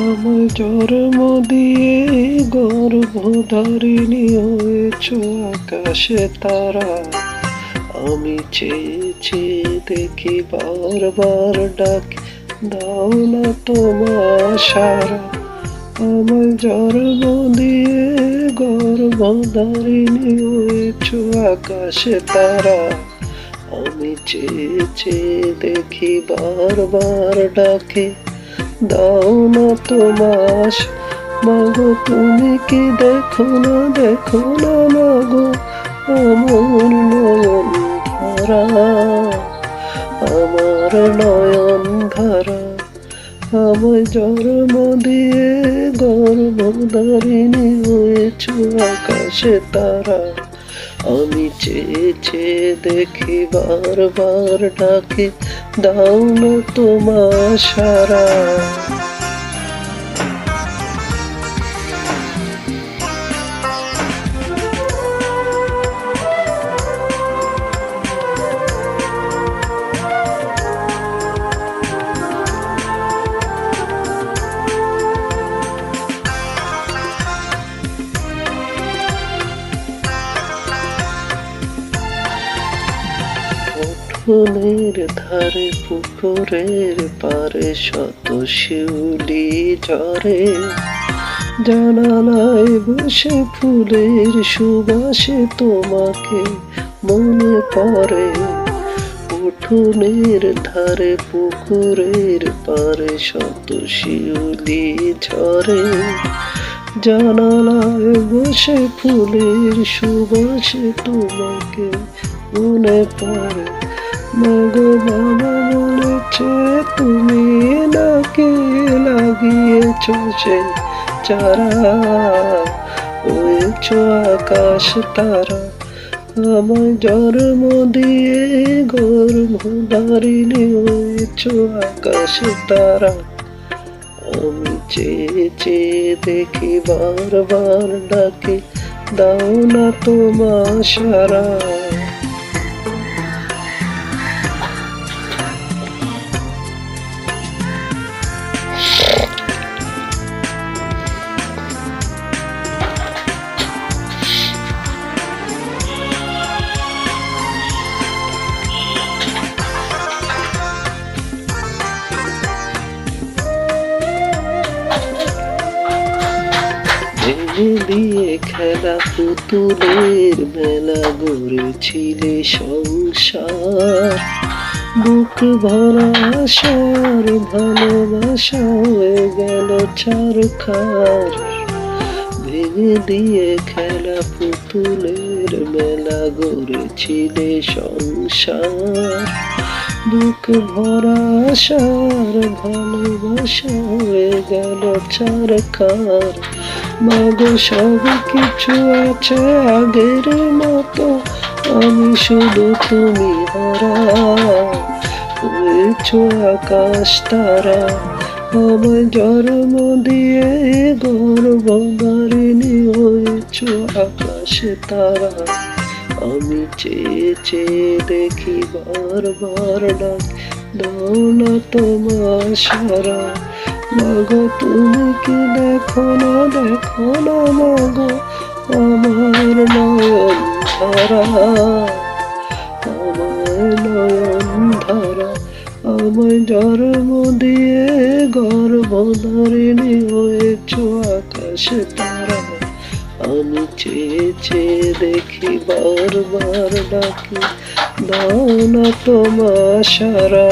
আমার জন্ম দিয়ে গর্ভধারিণী হয়েছ আকাশে তারা। আমি চেয়ে চেয়ে দেখি বারবার ডাকি, দাও না তোমার সারা। আমার জন্ম দিয়ে গর্ভধারিণী হয়েছ আকাশে তারা। আমি চেয়ে চেয়ে দেখি বারবার ডাকি, দাও না তোমার মাগো। তুমি কি দেখো না মাগো আমার নয়ন ধারা, আমার নয়ন ধারা। আমায় জন্ম দিয়ে গর্ভধারিণী হয়েছ আকাশে তারা। আমি চেয়ে চেয়ে দেখি বারবার ডাকি, দাও না তোমার সারা। উঠোনের ধারে পুকুরের পারে শত শিউলি ঝরে, জানালায় বসে ফুলের সুবাসে তোমাকে মনে পড়ে। উঠোনের ধারে পুকুরের পারে শত শিউলি ঝরে, জানালায় বসে ফুলের সুবাসে তোমাকে মনে পড়ে। মাগো বাবা বলেছে তুমি নাকি লাগিয়েছ সে চারা, হয়েছ আকাশ তারা। আমায় জন্ম দিয়ে গর্ভধারিণী হয়েছ আকাশ তারা। আমি চেয়ে চেয়ে দেখি বারবার ডাকি, দাও না তোমার সারা। ভেঙে দিয়ে খেলা পুতুলের মেলা গড়েছিলে সংসার, বুক ভরা আশার ভালোবাসা হয়ে গেল ছারখার। ভেঙে দিয়ে খেলা পুতুলের মেলা গড়েছিলে সংসার, বুক ভরা আশার ভালোবাসা হয়ে গেল ছারখার। মাগো সব কিছু আছে আগের মতো, আমি শুধু তুমি হারা, হয়েছ আকাশ তারা। আমায় জন্ম দিয়ে গর্ভধারিণী হয়েছ আকাশে তারা। আমি চেয়ে চেয়ে দেখি বারবার ডাকি, দাও না তোমার সারা। মাগো তুমি কি দেখো না মাগো আমার নয়ন ধারা, আমার নয়ন ধারা। আমায় জন্ম দিয়ে গর্ভধারিণী হয়েছ আকাশে তারা। আমি চেয়ে চেয়ে দেখি বারবার ডাকি, দাও না তোমার সারা।